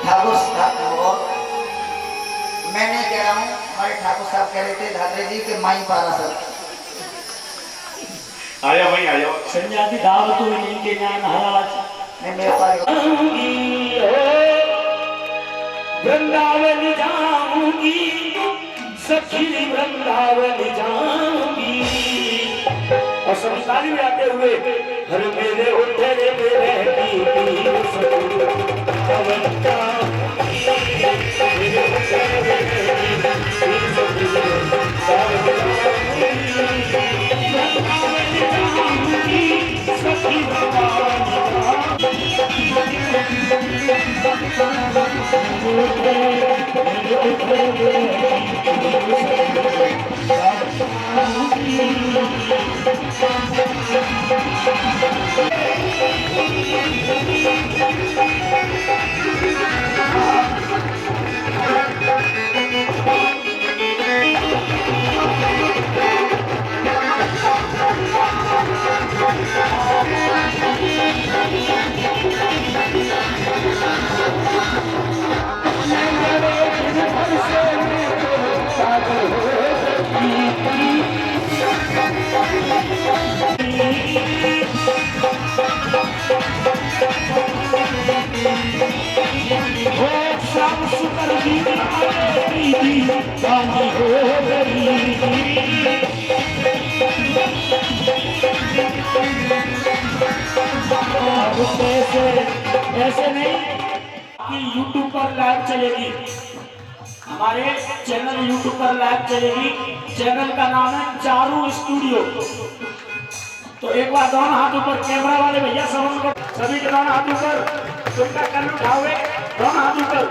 ठाकुर साहब और मैं नहीं कह रहा हूँ, हमारे ठाकुर साहब कह रहे थे धात्रे जी के माई पारा सर आया भाई आया संजाति दावत हुई इनके ज्ञान हराज नहीं मेरे पास वृंदावन जाऊंगी सखी वृंदावन जाऊंगी। और संसारी में आते हुए हर मेरे उठने में रहती वृंदावन जाऊंगी मेरे उठने में रहती सखी वृंदावन ऐसे नहीं कि YouTube पर लाइव चलेगी, हमारे चैनल YouTube पर लाइव चलेगी। चैनल का नाम है चारू स्टूडियो। तो एक बार दोनों हाथ ऊपर, कैमरा वाले भैया सभी के दोनों हाथ ऊपर, तुमका कल उठाओगे दोनों हाथ ऊपर।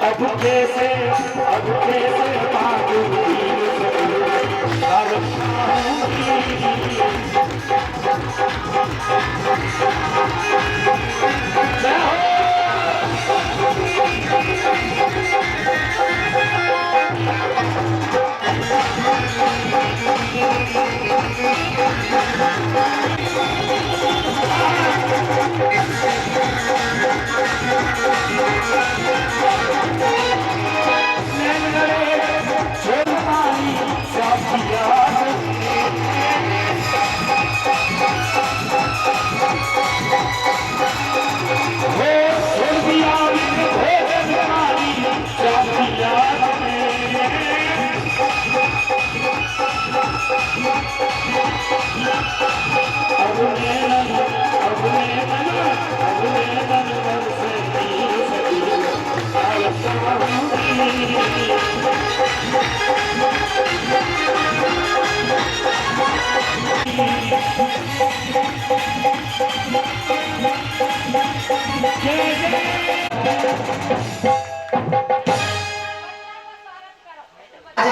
अब कैसे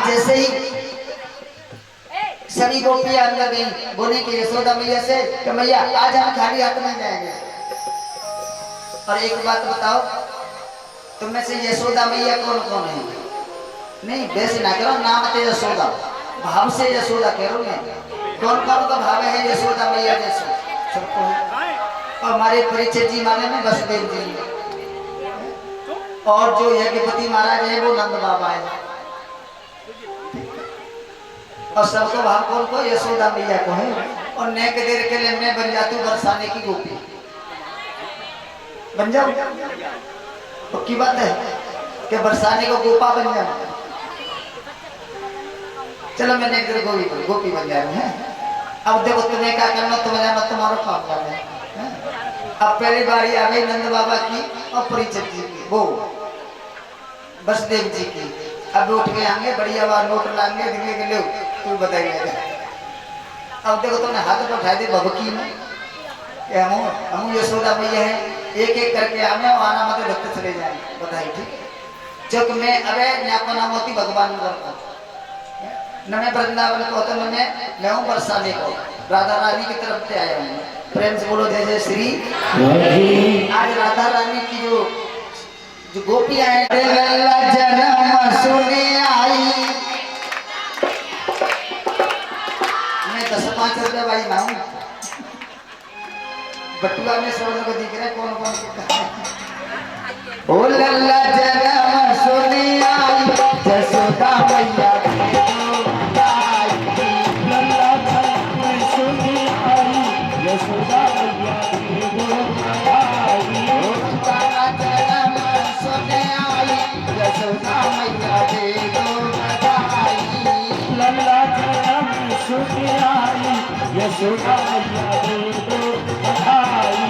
जैसे ही सभी गोपियां अंदर गई, बोले कि यशोदा मैया से कि मैया आज हम खाली हाथ में जाएंगे। और एक बात बताओ, तुम में से यशोदा मैया कौन कौन है? नहीं वैसे ना करो, नाम है यशोदा, भाव से यशोदा करो। कौन कौन का भाव है यशोदा मैया जैसे? सबको है। और हमारे परिचय जी माने में वसुदेव जी, और जो यज्ञपति महाराज है वो नंद बाबा है। और सबको भाव कौन को? यशोदा मैया को है। और नेक देर के लिए मैं बन जाती हूँ बरसाने की गोपी, बन जाऊं? पक्की बात है कि बरसाने को गोपा बन जाऊं? चलो मैं नेक देर गोपी बन जा रहा हूँ। अब देखो तुम्हें क्या करना, तुम्हें जाना तुम्हारा काम करना है। अब पहली बारी आ गई नंद बाबा की और परिचय जी की, वो वसुदेव जी की। अब उठ के आएंगे, बढ़िया बार नोट लाएंगे, दिखे के लोग तू बताइए। अब देखो तुमने हाथ पर उठाए दे भबकी में, हम यशोदा मैया है, एक एक करके आने और आना मत रखते चले जाए। बताइए ठीक है? चौक में अबे न्याको नाम होती भगवान नमे वृंदावन को, तो मैं हूँ बरसाने को, राधा रानी की तरफ से आया हूँ। प्रेम से बोलो जय जय श्री। आज राधा रानी की जो गोपियां हैं, जन्म सुने आई। मैं 10-5 रुपया भाई ना हूँ, बटुआ में 100 को दिख रहा है कौन कौन के। ओ लल्ला यशोदा मैया दे दो बधाई,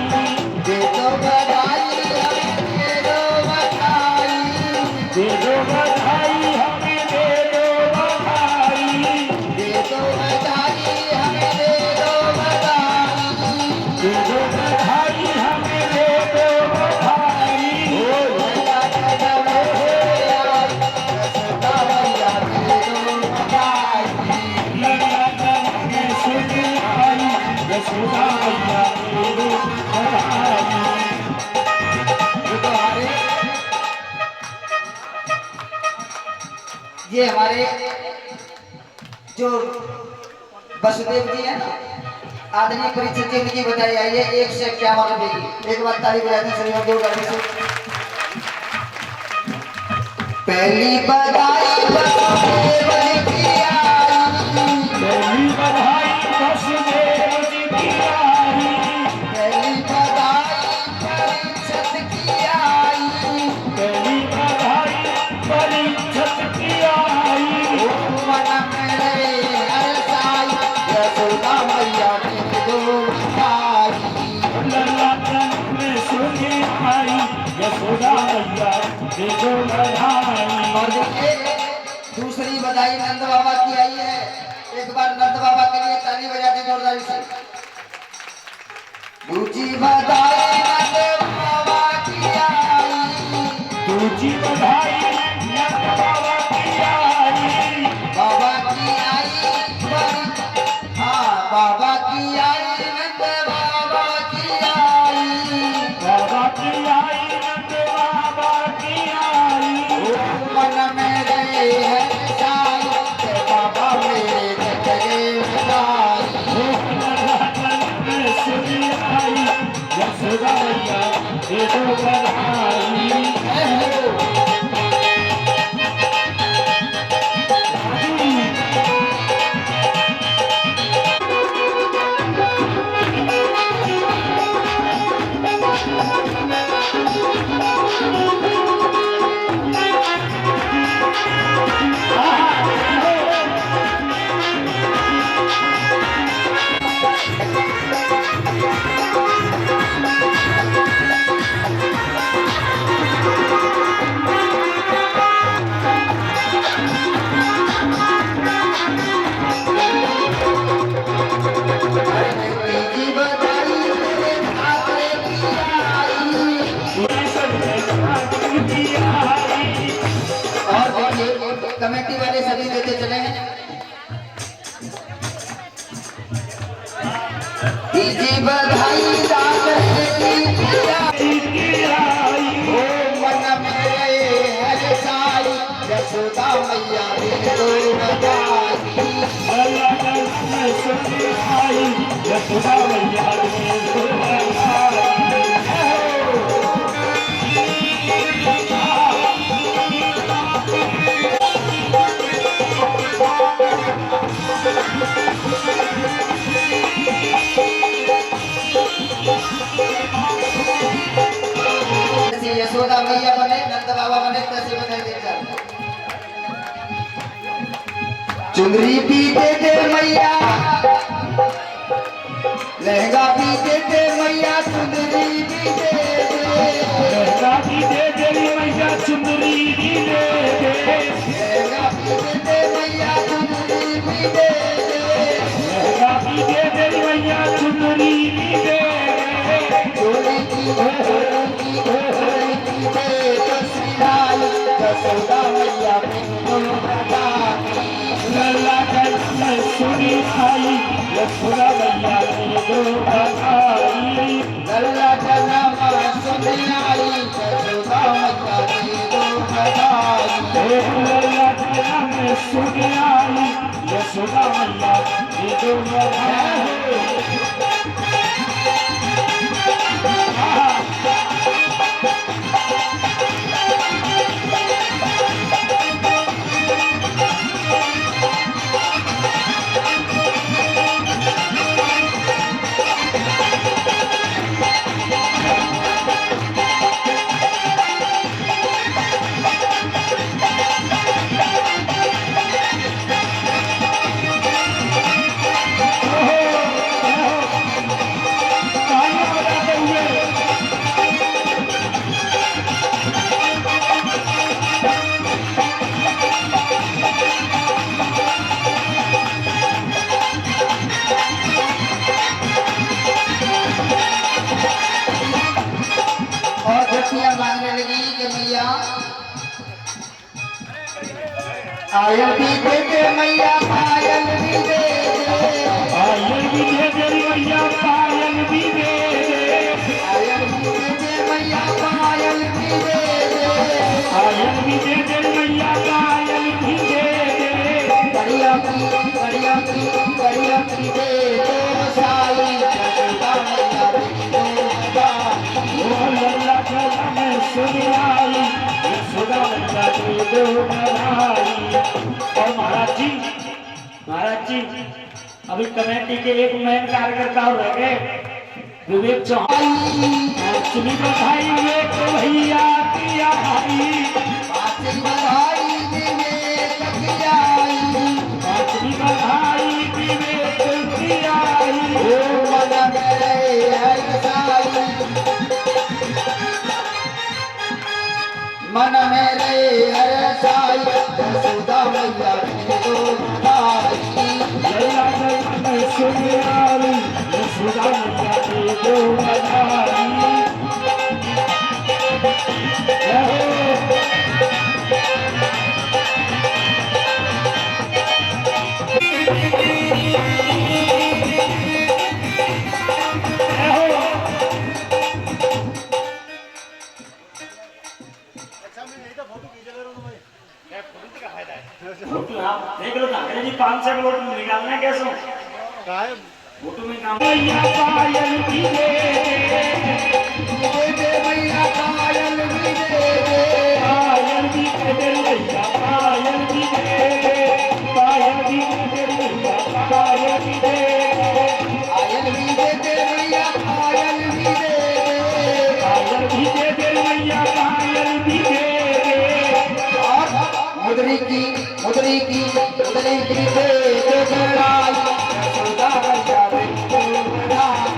दे दो बधाई हमें दे दो बधाई, दे दो बधाई हमें दे दो बधाई, दे दो बधाई हमें दे दो बधाई, दे दो बधाई हमें दे दो बधाई। लल्ला जगह में आई यशोदा मैया दे दो बधाई। लल्ला जगह में सुन आई यशोदा मैया दे दो बधाई। ये हमारे जो वसुदेव जी है ना, आदरणीय परीक्षित जी, उनकी बधाई आई है 151 रुपए की। एक बार ताली बजा दें श्रीमान देव गाड़ी से। पहली बधाई वसुदेव जी की आई, पहली बधाई वसुदेव जी की आई, पहली बधाई परीक्षित की आई, पहली बधाई परीक्षित की आई। मन में रहे हर्षाई यशोदा मैया की दो बधाई। लल्ला जन्म में सुनी आई यशोदा मैया दे दो बधाई। और देखिए दूसरी बधाई नंद बाबा की आई है। एक बार नंद बाबा के लिए ताली बजा दें जोरदार से। दूसरी बधाई नंद बाबा की आई, दूजी बधाई नंद बाबा की आई, बाबा की आई हाँ बाबा की आई नंद बाबा की आई, बाबा की आई नंद बाबा की आई। मन में रहे है साई बाबा मेरे जगह बधाई। लल्ला जन्म में सुनी आई यशोदा मैया दे दो बधाई। तीजी बधाई तेरे खाते की आई। और देखिए कमेटी वाले सभी देते चले हैं। तीजी बधाई दास की आई, ओ मन में रहे हर साई यशोदा मैया दे दो बधाई। यशोदा मैया दे दो बधाई। जैसे यशोदा मैया बने नंद बाबा बने तैसे बधाई देते हैं। चुनरी भी दे दे मैया, लहंगा भी दे दे मैया, चुनरी भी दे दे, लहंगा भी दे दे मैया चुंदरी भी दे दे, लहंगा भी दे दे मैया, चुनरी भी दे दे, लहंगा भी दे दे मैया चुंदरी भी दे दे। चोली की दे तस्वीराई यशोदा मैया की दो बधाई। लल्ला जन्म सुनी आई यशोदा मैया दे दो बधाई। लल्ला जन्म सुनी आई यशोदा मैया की दो बधाई। लल्ला जन्म सुनी आई यशोदा मैया दे दो बधाई। आयल भी दे दे मैया पायल भी दे दे पायल भी दे दे मैया पायल भी दे दे आयल भी दे दे मैया पायल भी दे दे पायल भी दे दे मैया पायल भी दे दे बढ़िया की दे दो साई जसुदा मैया दे दो ओ लल्ला गला में सुन आई यशोदा मैया दे दो बधाई। और महाराज जी अभी कमेटी के एक मेन कार्यकर्ता हो रह गए विवेक चौहान एक्चुअली बधाई विवेक भैया किया भाई पाँचवी बधाई विवेक की आई एक्चुअली बधाई विवेक किया ओ मन मेरे हर साई मन मेरे हर साई जसुदा मैया दे दो बधाई लल्ला गला में सुन आई यशोदा मैया दे दो बधाई। देख लो ना जी 500 वोट निकालना है कैसे फोटो में काम मैया पायल भी दे दे मैया पायल भी दे दे पायल भी दे मैया पायल भी दे पायल भी दे मैया पायल भी दे आयल भी दे दे मैया पायल भी दे दे पायल भी दे मैया पायल भी दे और मुदरी की दे दे गलाई जसुदा मैया दे दो बधाई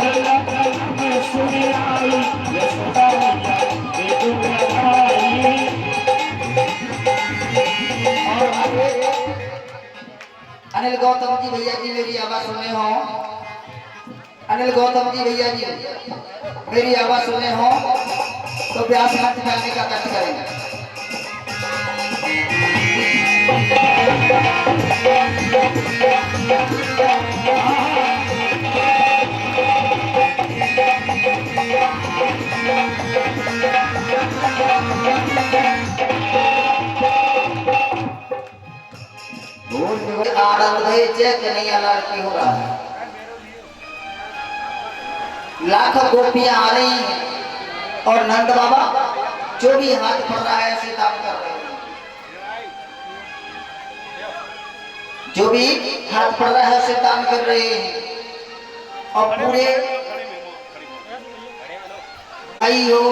लल्ला गला में सुन आई यशोदा मैया दे दो बधाई। और आगे अनिल गौतम जी भैया जी मेरी आवाज सुने हो अनिल गौतम जी भैया जी मेरी आवाज सुने हो तो व्यास मंच करने का कष्ट करेंगे। आनंद भाई जय कन्हैया लाल की हो रहा है। लाखों गोपियां आ रही हैं और नंद बाबा जो भी हाथ पड़ रहा है ऐसे काम कर रहे हैं जो भी हाथ पड़ रहा है उसे दान कर रहे हैं और पूरे बधाई हो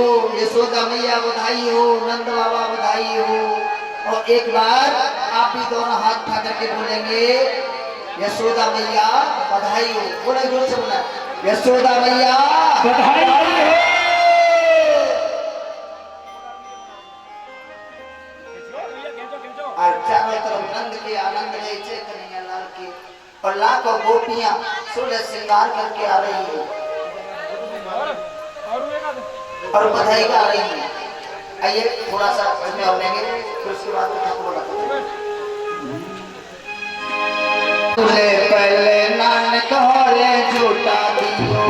यशोदा मैया बधाई हो नंद बाबा बधाई हो। और एक बार आप भी दोनों हाथ उठा करके बोलेंगे यशोदा मैया बधाई हो। बोले जोर से बोला यशोदा मैया बधाई हो। और चारों तरफ नंद के आनंद रहे कन्हैया लाल के और लाखों गोपियां सोलह श्रृंगार करके आ रही है और बधाई गा रही है। आइए थोड़ा सा इसमें और लेंगे फिर उसके बाद ठाकुर तुझे पहले नान कहले झूठा दियो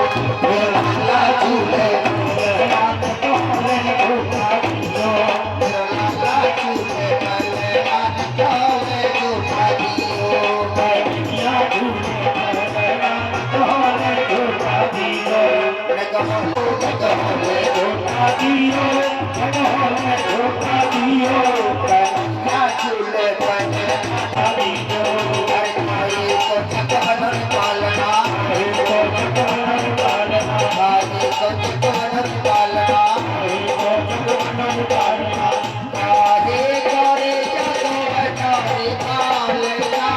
लाला झूले नान कहले झूठा दियो लाला झूले पहले नान कहले झूठा दियो मैया झूले नान कहले झूठा दियो ने कहले झूठा दियो कहले झूठा दियो ना झूले पहले झूठा दियो भाई को चकन पालना को जगन पालना भाई को चकन पालना को जगन पालना काहे करे जगो बचारे पालना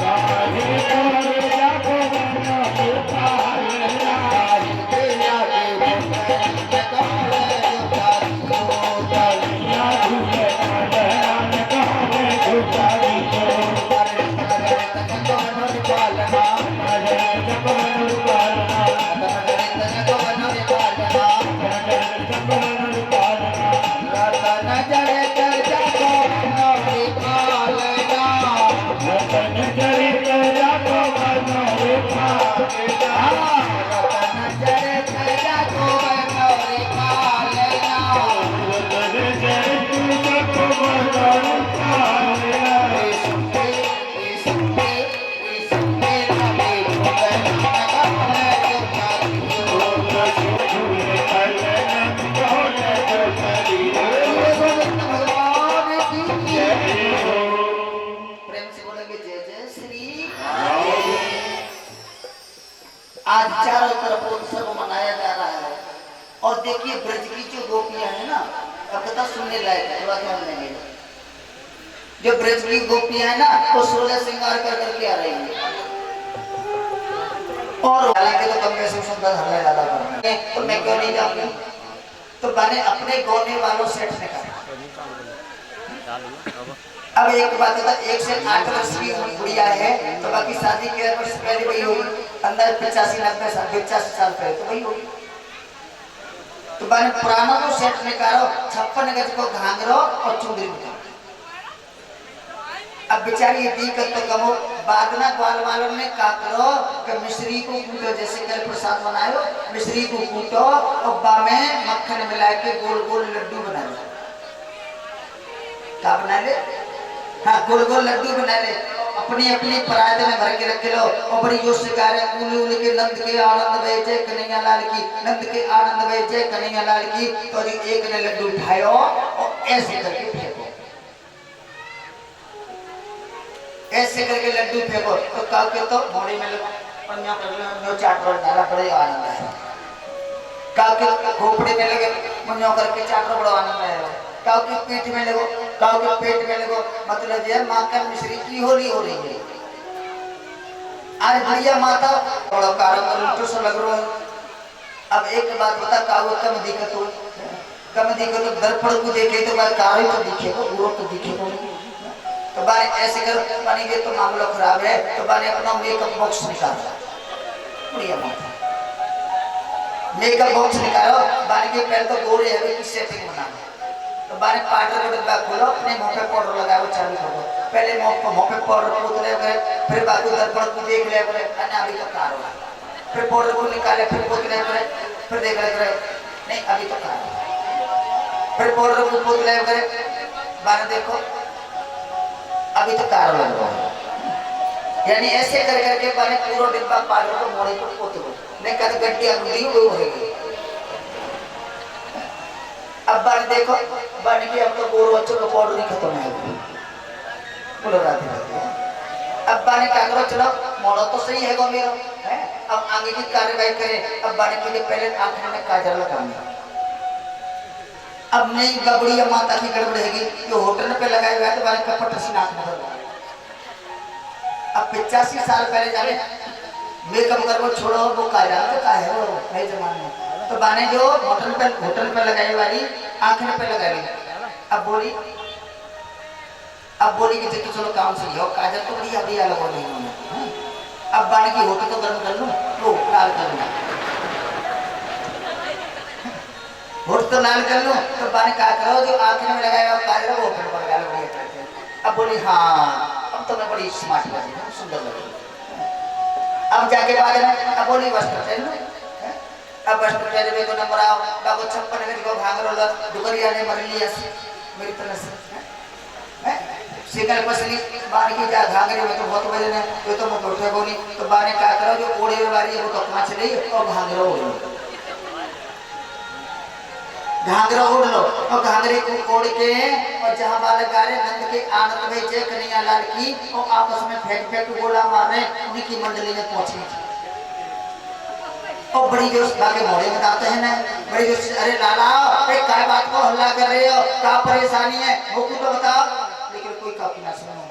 काहे करे जाको बना के पालना काहे तेरा के कहले झूठा दियो मैया झूले नान कहले झूठा दियो रतन जड़े कर जाको चारों तरफ उत्सव मनाया जा रहा है। और देखिए ब्रज की जो गोपियां है ना, अब कथा सुनने लायक है, थोड़ा ध्यान देंगे। जो ब्रज की गोपियां है ना, वो 16 श्रृंगार कर करके आ रही है। और हालांकि तो कम पैसे सुंदर हमें ज्यादा करना है, तो मैं क्यों नहीं जाऊंगी। तो मैंने अपने गाने वालों से ने कहा, अब एक बात होता, 1 से 8 वर्ष की गुड़िया है, तो बाकी शादी के वर्ष पहले वही होगी, अंदर 85-90 साल 85 साल पहले तो वही होगी। तो मैंने पुराना को सेट में करो 56 गज को घांगरो और चुंदरी में। अब बेचारी दिक्कत तो कमो, बादना ग्वाल वालों ने का करो कि मिश्री को कूटो, जैसे कल प्रसाद बनायो, मिश्री को कूटो और बा में मक्खन मिला के गोल गोल लड्डू बना लो। क्या बना ले? हाँ, गोल गोल लड्डू बना ले, अपनी अपनी परात में भर के रख लो। और बड़ी जोश से गा रहे उल उल के नंद के आनंद भय जय कन्हैया लाल की, नंद के आनंद भय जय कन्हैया लाल की। तो एक ने लड्डू उठायो और ऐसे करके फेंको, ऐसे करके लड्डू फेंको। तो कह के तो मोड़ी में पन्या कर लो, चाट और डाला, बड़े आनंद है। कह के खोपड़ी में लगे मुन्नो करके चाट बड़ा आनंद है। काऊ के पेट में लगो, काऊ के पेट में लगो, मतलब ये माँ का मिश्री की होली हो रही है। आज भैया माता बड़ा कारण उल्टो सा लग रहा है। अब एक बात बता, काऊ कम दिक्कत हो, कम दिक्कत हो, दर्पण को देखे तो बात कार तो दिखेगा, बुरो तो दिखेगा नहीं। तो बारे ऐसे कर पानी ये तो मामला खराब है। तो बारे अपना मेकअप बॉक्स निकालो, भैया माता मेकअप बॉक्स निकालो, बारे के पहले तो गोरे है की सेटिंग बनाओ। तो बारे पाउडर का डिब्बा खोलो, अपने मुंह पे पाउडर लगाओ, चालू कर दो। पहले मुंह पे पाउडर पोत ले गए, फिर बाकी दर्पण को देख ले गए, अन्य अभी तो कार हो। फिर पाउडर को निकाले, फिर पोत ले गए, फिर देख ले गए, नहीं अभी तो कार हो। फिर पाउडर को पोत ले गए, बारे देखो अभी तो कार लग रहा है। यानी ऐसे कर करके बारे पूरा डिब्बा पाउडर को मोड़े को पोत दो, नहीं कर गड्डी अगली वो होगी। अब बार देखो बन के अब तो गोर बच्चों का पाउडर ही खत्म है, बोलो राधे राधे। अब बाने क्या करो, चलो मोड़ो तो सही है गो मेरा है। अब आगे की कार्रवाई करें। अब बाने के लिए पहले आंखों में काजल लगाना। अब नहीं गबड़ी या माता की गड़बड़ है जो होटल पे लगाए हुए तो बाने कपट से नाक में धरो। अब 85 साल पहले जाने मेकअप कर वो छोड़ो, वो काजल का है वो नए जमाने में। तो बाने जो होटल पे लगाई वाली आंखें पे लगा ली। अब बोली कि देखो चलो काम सही हो, काजल तो बड़ी अभी अलग हो रही है। अब बाने की होटल तो गर्म कर लूं, तो लाल कर लूं, होट तो लाल कर लूं। तो बाने क्या करो, जो आंखें में लगाया काजल वो होटल पर लगा लो। अब बोली हाँ अब तो मैं बड़ी स्मार्ट लगी, सुंदर लगी। अब जाके बाद अब बोली वस्त्र पहन लो। अब बस पहले में तो नंबर आओ बाबू 56 गज को भांगरो ल दुकरिया ने मर लिया मेरी तरह से है सिंगल पसली बार की जा भांगरे में तो बहुत बजे ने ये तो मैं बैठे बोली। तो बाने क्या करो, जो ओढ़े वाली है वो तो पांच नहीं और भांगरो ओढ़ लो, घाघरा ओढ़ लो। और घाघरे को ओढ़ के और जहां बाल गारे नंद के आनंद में जय कन्हैया लाल की और आपस में फेंक फेंक गोला मारे उनकी मंडली में पहुंची। और बड़ी जोश बाके मोड़े बताते हैं ना, बड़ी जोश, अरे लाला क्या बात को हल्ला कर रहे हो, क्या परेशानी है वो तो बताओ। लेकिन कोई काफी ना सुनो,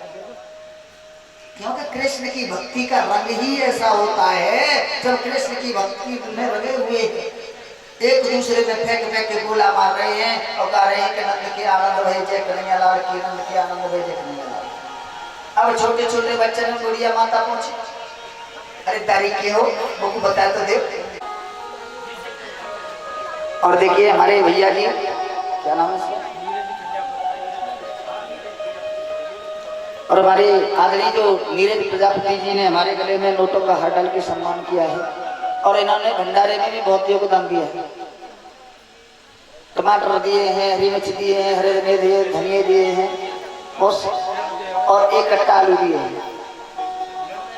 क्योंकि कृष्ण की भक्ति का रंग ही ऐसा होता है। जब कृष्ण की भक्ति में लगे हुए एक दूसरे में फेंक फेंक के गोला मार रहे हैं और गा रहे हैं कि नंद के आनंद भय जय कन्हैया लाल की, नंद के आनंद भय जय कन्हैया लाल। अब छोटे छोटे बच्चे में बुढ़िया माता पहुंची, अरे तारी के हो वो बता तो दे। और देखिए हमारे भैया जी क्या नाम है, और हमारे आदरणीय जो नीरज प्रजापति जी ने हमारे गले में नोटों का हार डाल के सम्मान किया है। और इन्होंने भंडारे में भी बहुत योगदान दिया है। टमाटर दिए हैं, हरी मिर्च दिए हैं, हरे धनिया दिए, धनिया दिए हैं और एक कट्टा आलू दिए हैं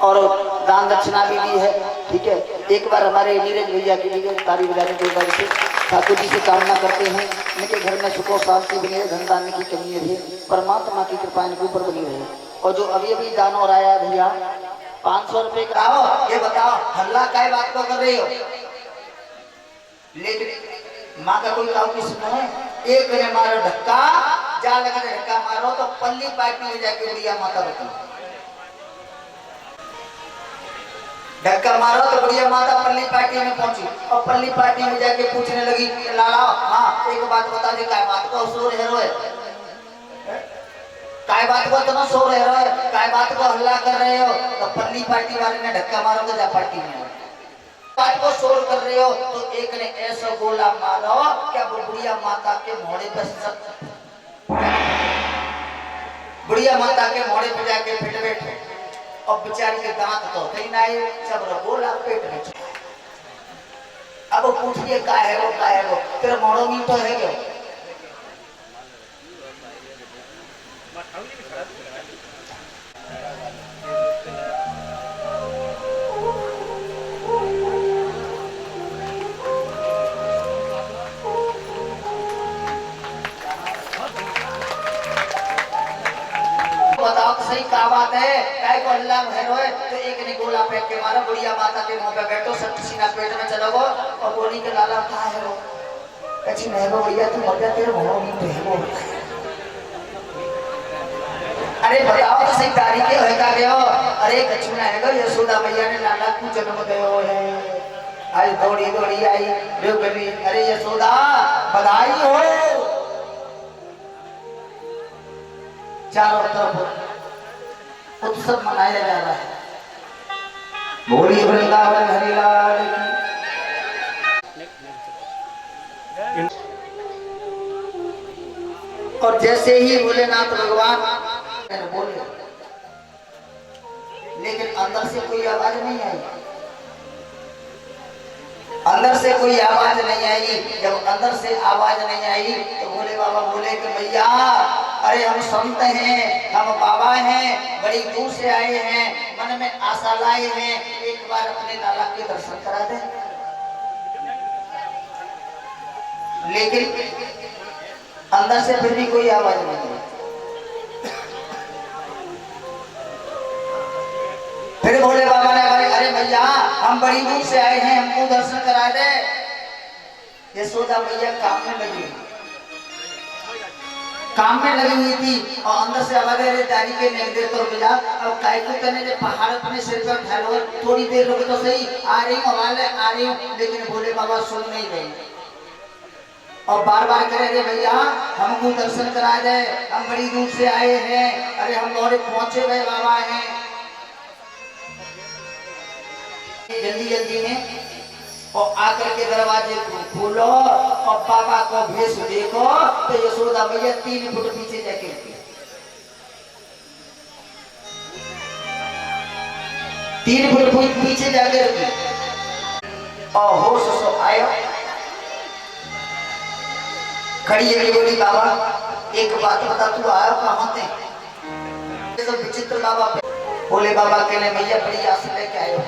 और दान दक्षिणा भी दी है। ठीक है, एक बार हमारे नीरज भैया के लिए ताली बजाने के बाद से ठाकुर जी से कामना करते हैं इनके घर में सुख और शांति बनी रहे, धन दान की कमी रहे, परमात्मा की कृपा इनके ऊपर बनी रहे। और जो अभी अभी दान और आया भैया 500 रुपए का आओ, ये बताओ हल्ला काय बात को कर रही हो? लेकिन माँ का कोई काम की सुनो है, एक ने मारो धक्का, जा लगा धक्का मारो तो पल्ली पार्टी में जाके बुढ़िया माता रुकी। धक्का मारो तो बुढ़िया माता पल्ली पार्टी में पहुंची और पल्ली पार्टी में जाके पूछने लगी, लाला हाँ एक बात बता दे, काय बात को सो रहे हो, काय बात को इतना सो रहे हो, काय बात को हल्ला कर रहे हो? तो पल्ली पार्टी वाले ने धक्का मारो तो जा पार्टी में बात को शोर कर रहे हो। तो एक ने ऐसा गोला मारो क्या बुढ़िया माता के मोड़े पर बुढ़िया माता के मोड़े पे जाके फिट बैठे और बेचारी के दांत तो कहीं ना आए, सब गोला पेट में। अब पूछिए का है वो तेरे मोड़ों में तो है क्या? बताओ तो सही क्या बात है? काय को अल्लाह भैरो है? तो एक ने गोला फेंक के मारा, बुढ़िया माता के मुंह पे बैठो, सब सीना पेट में चलो और बोली के लाला कहा है वो? अच्छी नहीं वो भैया तू मर जा, तेरे मुंह में तो है वो। अरे बताओ तो सही तारीखे है का गयो? अरे कछु ना है यशोदा मैया ने लाला को जन्म दयो है। आज दौड़ी दौड़ी आई रे गली, अरे यशोदा बधाई हो। चारों तरफ उत्सव मनाया जा रहा है, बोली वृंदावन हरिलाल की। और जैसे ही भोलेनाथ भगवान बोले, लेकिन अंदर से कोई आवाज नहीं आई, अंदर से कोई आवाज नहीं आई। जब अंदर से आवाज नहीं आई तो भोले बाबा बोले कि भैया अरे हम संत हैं, हम बाबा हैं, बड़ी दूर से आए हैं, मन में आशा लाए हैं, एक बार अपने लाला के दर्शन करा दे। लेकिन अंदर से फिर भी कोई आवाज नहीं आई। फिर भोले बाबा ने बोले अरे भैया हम बड़ी दूर से आए हैं, हमको दर्शन करा दे। यशोदा मैया काम में लगी हुई थी और अंदर से आवाज जारी के नहीं देर तो मिला। अब काय को करने जे पहाड़ अपने सिर पर उठा लो, थोड़ी देर रुक तो सही, आ रही हूँ आ रही हूँ। लेकिन भोले बाबा सुन नहीं रहे और बार बार कह रहे भैया हमको दर्शन करा दे, हम बड़ी दूर से आए हैं, अरे हम और पहुंचे हुए बाबा हैं। जल्दी जल्दी में और आकर के दरवाजे को खोलो और बाबा को भेष देखो तो यशोदा मैया 3 फुट पीछे जाके 3 फुट पीछे जाके रखी और होश सो आयो। खड़ी है बोली बाबा एक बात बता, तू आया कहाँ थे? तो विचित्र बाबा बोले बाबा कहने मैया बड़ी आस लेके आयो,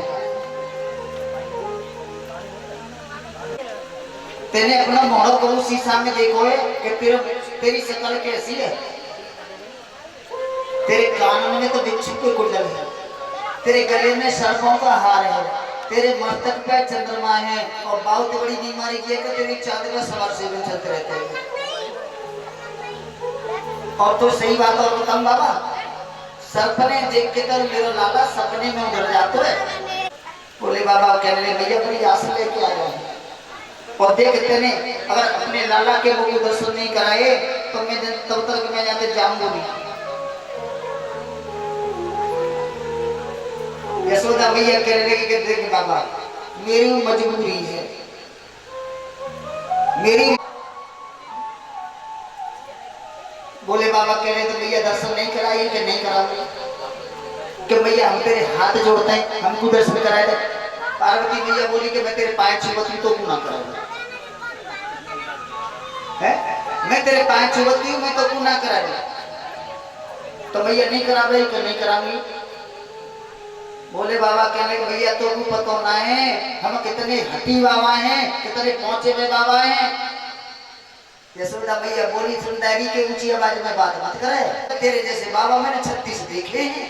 तेने अपना मोड़ो को शीशा में देखो है कि तेरी शक्ल कैसी है? तेरे कानों में तो बिच्छू के कुंडल है, तेरे गले में सर्पों का हार है, तेरे मस्तक पे चंद्रमा है और बहुत बड़ी बीमारी की है कि तेरी चांद में सवार से भी चलते रहते हैं। और तो सही बात और बताऊं बाबा, सपने देख के तो मेरा लाला सपने में उधर जाते है। बोले बाबा कहने भैया बड़ी आस लेके आया है और देखते ने अगर अपने लाला के मुख दर्शन नहीं कराए तो मैं तब तक मैं जाते जाऊंगा नहीं। यशोदा भैया कहने लगी कि देख बाबा मेरी मजबूरी है, मेरी। बोले बाबा कह रहे तो भैया दर्शन नहीं कराइए कि नहीं कराओगे? कि भैया हम तेरे हाथ जोड़ते हैं, हमको दर्शन कराए दे। पार्वती भैया बोली कि मैं तेरे पाँव छुअती तो तू ना कराऊंगा, मैं तेरे पाँव छुअती हूँ मैं तो तू ना कराऊंगा। तो भैया नहीं करा भाई कि नहीं कराऊंगी। बोले बाबा कहने के भैया तो पता ना है हम कितने हटी बाबा हैं, कितने पहुंचे हुए बाबा हैं। यशोदा भैया बोली सुंदरी के ऊंची आवाज में बात मत करे, तेरे जैसे बाबा मैंने 36 देखे हैं।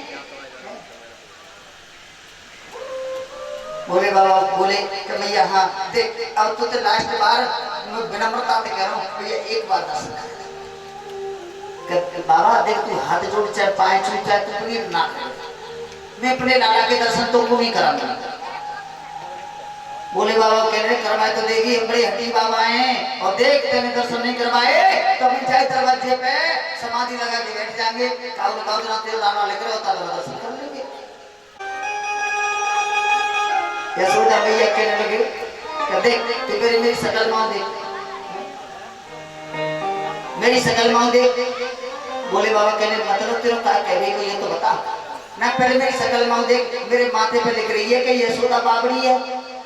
बोले बाबा बोले कि भैया हाँ देख अब तो लास्ट बार मैं विनम्रता से कह रहा हूँ भैया एक बार दर्शन कर बाबा देख तू हाथ जोड़ चाहे पाए छू चाहे तू प्लीज ना कर मैं अपने लाला के दर्शन तो को नहीं कराऊंगा। बोले बाबा कह रहे करवाए तो देगी हम बड़े हटी बाबा हैं और देख तेने दर्शन नहीं करवाए तो हम जाए दरवाजे पे समाधि लगा के बैठ जाएंगे काऊ तेल लाना लेकर होता दर्शन कर लेंगे। यशोदा मैया कहने लगे कि देख तू मेरी सकल माँ देख मेरी सकल माँ देख। बोले बाबा कहने मतलब तेरा क्या कह रही है ये तो बता ना पहले मेरी सकल माँ देख मेरे माथे पे लिख रही है कि यशोदा बाबड़ी है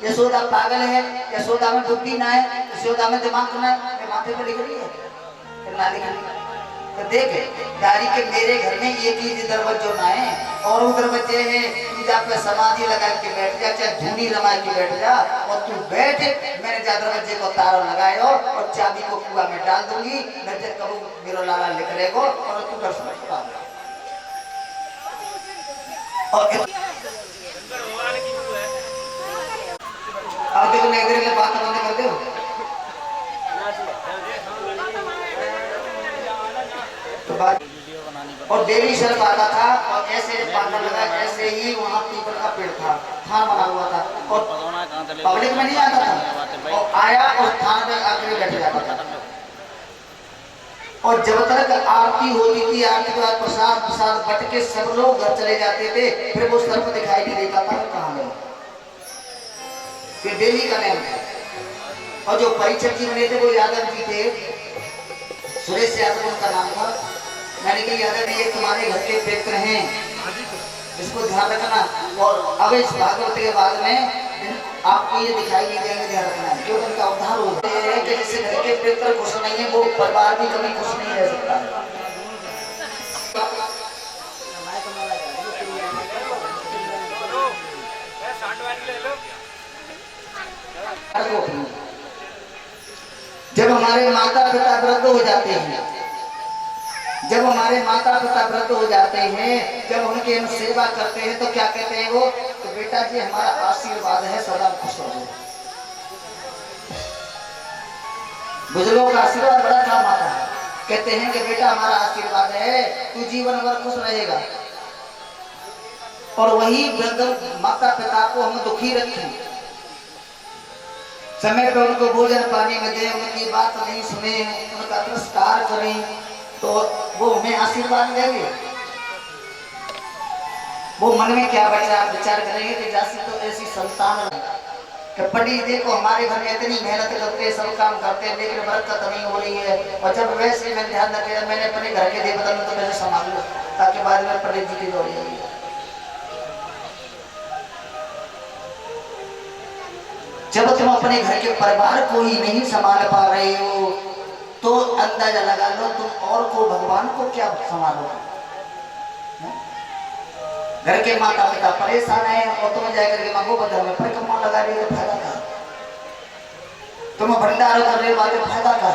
यशोदा पागल है यशोदा में बुद्धि ना है यशोदा में दिमाग ना है मेरे माथे पे लिख रही है ना लिख तो देख गाड़ी के मेरे घर में एक ही दरवाजो ना है और वो दरवाजे हैं तू जाकर समाधि लगा के बैठ जा चाहे धूनी लगा के बैठ जा और तू बैठ मैंने जा दरवाजे को तारा लगाया और चाबी को कुआं में डाल दूंगी मैं जब कबू मेरा लाला लिख लेगा और तू दर्शन करा और अब देखो मैं इधर बात बंद कर दो तो बात और डेली शर्फ आता था और ऐसे पाना लगा ऐसे ही वहाँ पीपल का पेड़ था थान बना हुआ था और पब्लिक में नहीं आता था और आया और थान पे आकर बैठ जाता था और जब तक आरती होती थी आरती के बाद प्रसाद प्रसाद बट के सब लोग घर चले जाते थे फिर वो सर्प दिखाई नहीं देता था कहाँ गया फिर डेली का नेम था। और जो परीक्षक जी बने थे वो यादव जी थे सुरेश यादव उनका नाम था। मैंने कहा यादव ये तुम्हारे घर के मित्र हैं इसको ध्यान रखना और अब इस भागवत के बाद में आपको ये दिखाई नहीं देंगे ध्यान रखना क्यों उनका उद्धार हो है कि जिससे घर के मित्र खुश नहीं है वो परिवार भी कभी खुश नहीं रह सकता। जब हमारे माता पिता वृद्ध हो जाते हैं जब हमारे माता पिता वृद्ध हो जाते हैं जब उनकी हम सेवा करते हैं तो क्या कहते हैं वो तो बेटा जी हमारा आशीर्वाद है सदा खुश रहो। बुजुर्गों का आशीर्वाद बड़ा काम आता है कहते हैं कि बेटा हमारा आशीर्वाद है तू जीवन भर खुश रहेगा और वही वृद्ध माता पिता को हम दुखी रखें समय पर उनको भोजन पानी में दे उनकी बात नहीं सुने उनका तिरस्कार करें तो वो हमें आशीर्वाद देंगे। वो मन में क्या विचार करेंगे कि जैसे तो ऐसी संतान कि पंडित जी को हमारे घर में इतनी मेहनत करते सब काम करते लेकिन बरकत नहीं हो रही है और जब वैसे मैंने ध्यान रखा मैंने अपने घर के देवता में तो कैसे संभाल लो ताकि बाद में पंडित जी की दौड़ी होगी। जब तुम अपने घर के परिवार को ही नहीं संभाल पा रहे हो तो अंदाजा लगा लो तुम और को भगवान को क्या संभालोगे। घर के माता पिता परेशान है और तुम जाकर के मांगो बदल में परिक्रमा लगा रहे हो फायदा का तुम भंडार कर रहे हो फायदा का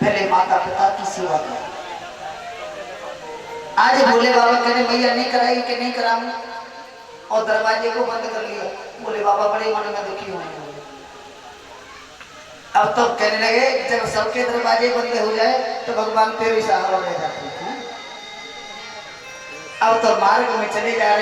पहले माता पिता की सेवा कर। आज भोले बाबा कहने भैया नहीं कराएगी कि नहीं कराऊंगी और दरवाजे को बंद कर लिया। बोले बाबा बड़े मन में दुखी होने लगे। अब तो कहने लगे जब सबके दरवाजे बंद हो जाए तो भगवान तेरे सहारा ले जाते हैं। अब तो मार्ग में चले जा रहे